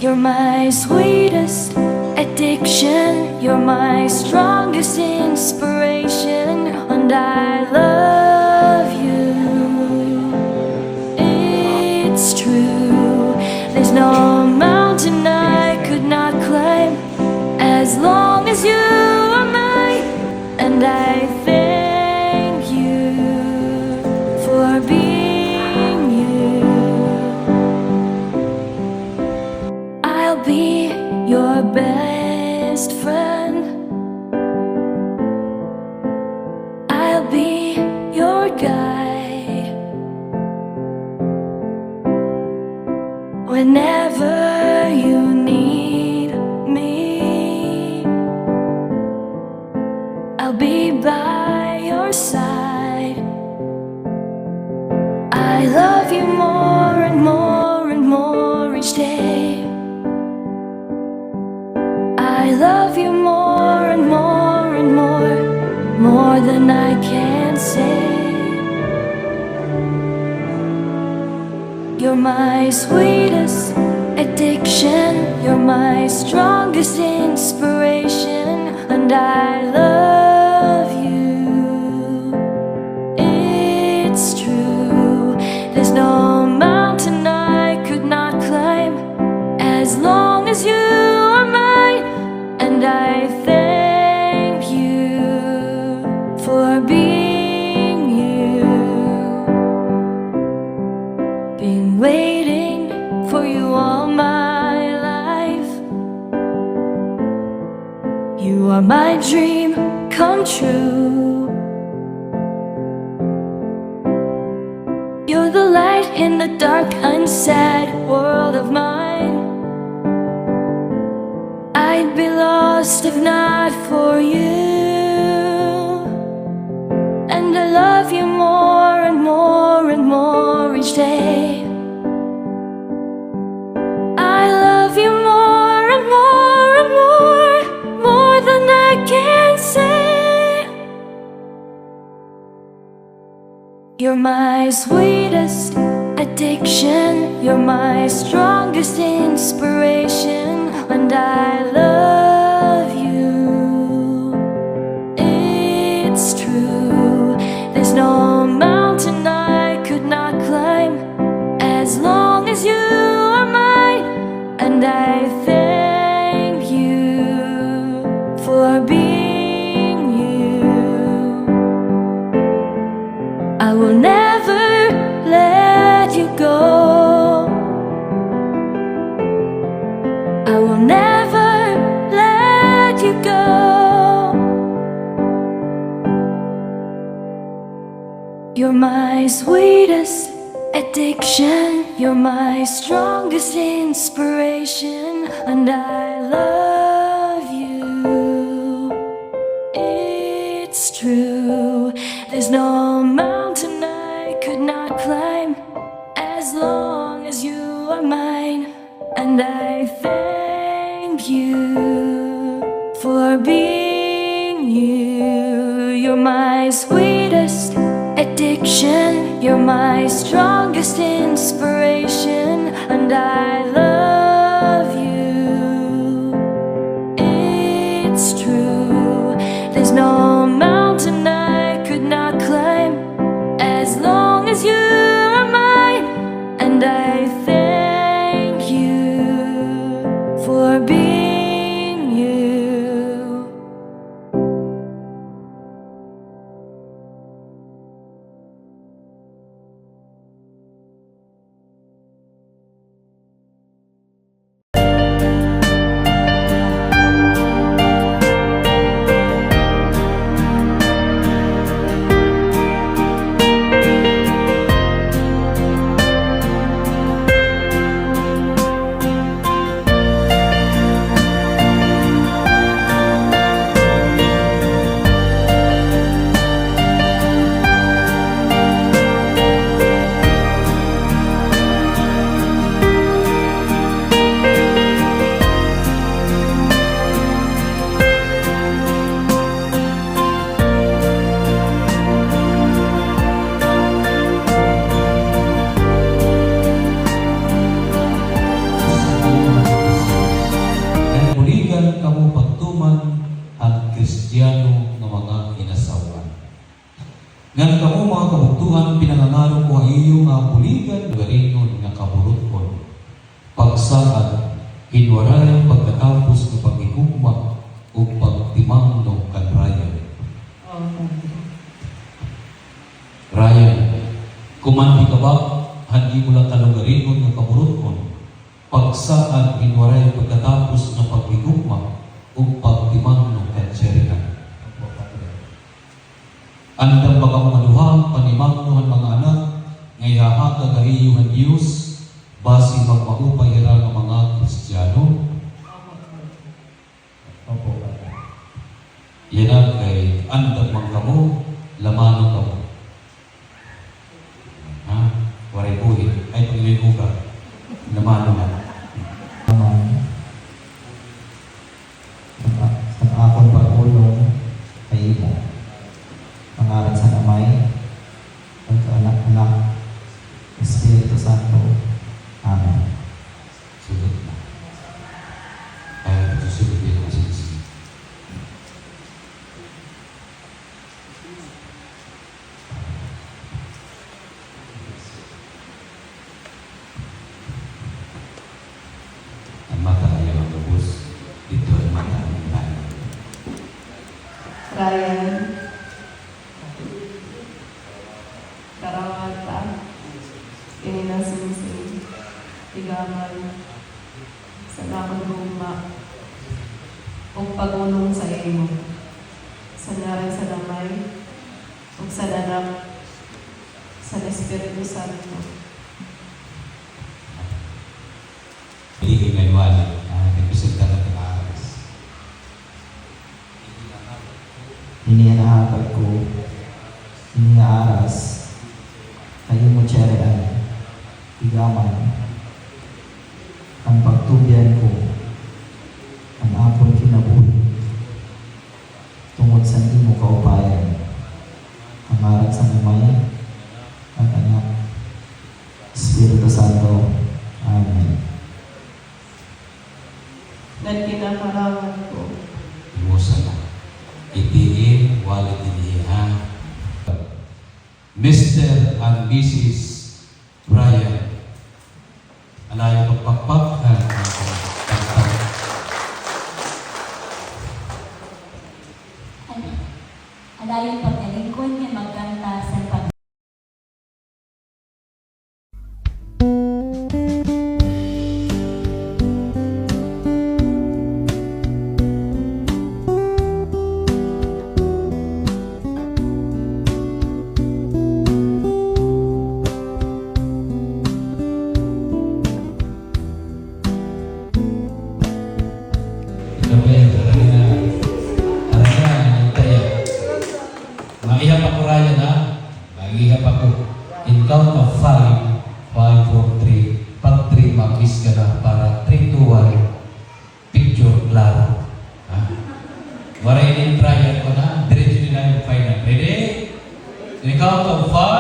You're my sweetest addiction, you're my strongest inspiration, and I love you. It's true, there's no mountain I could not climb as long as you are mine, and I thank you for being you. I'll be your best friend, I'll be your guide whenever you need me. I'll be by your side. I love you more and more and more each day. I love you more and more and more than I can say. You're my sweetest addiction, you're my strongest inspiration, and I love you. It's true, there's no mountain I could not climb as long as you are mine, and I thank you for being you. Been waiting for you all my life. You are my dream come true. You're the light in the dark, unsad world of mine. I'd be lost if not for you, and I love you more and more and more each day. I love you more and more and more than I can say. You're my sweetest addiction, you're my strongest inspiration, and I love you. It's true, there's no mountain I could not climb as long as you are mine, and I thank you for being you. I will never let you go, I will never let you go. You're my sweetest addiction, you're my strongest inspiration, and I love you. It's true, there's no mountain I could not climb as long as you are mine, and I thank you for being you. You're my sweetest addiction, you're my strongest inspiration, and I love you. It's true, there's no mountain I could not climb as long as you are mine, and I thank you for being you. kabuktuhan pinangangarong ko iyo nga buligan garinon nga kaburuton. Pagsaad hinwaray pagkatapos ng pagigugma o pagtimang ng kanrayan. Ryan, kumandi ka ba? Handi mo lang kalugarinon ng kaburuton. Pagsaad hinwaray pagkatapos ng pagigugma o pagtimang ng kansyerihan. Andang bagang maluha, panimangnuhan mga anak, ngayaha kagahiyuhan Diyos, basi magmaupay hira ng mga Kristiyano. Yan ang kay andang mangkamo, lamanong kamo. Ha? Waray buhin. Ay, pag-iwin ka. Lamanong ka. Sa akong pag-ulong kay mo. Pangalan sa namay, pagkaanak-anak, Espiritu Santo. Amen. Sulit na. Kaya ito sulit din ang sinisi. Ang mata ay ang lubos. Dito ang mata ang lahat. Ryan, Karawata, Ininasinsin, Tigaman, sa nakaguma, o pagulong sa imo, sa narin sa damay, o sa danak, sa Espiritu Santo. Hindi kayo ngayon wala. Nagpisunta na ng aras. Inihanahapag ko, iniaaras, kayo mo tiyarian, tigaman, ang pagtubyan ko, ang apon kinabuhi, tungod sa imo kaupayan, ang arat sa namay, at anak, Espiritu Santo. Amen. Nagkinakarangan ko, Imusa na. Itiin, wallet iniha. Mr. and Mrs. Brian, alayo pagpakpakhan ang pagpakpak. Adayon pagkalingkod niya magkanta sa pag Maihap ako Ryan ha? Maihap ako. In count of 5, 5, 4, 3. Pag 3, mag-kiss ka na para 3, 2, 1. Picture klaro. Ha? Waray din trial ko na. Diretso nila yung final. Ready? In count of 5,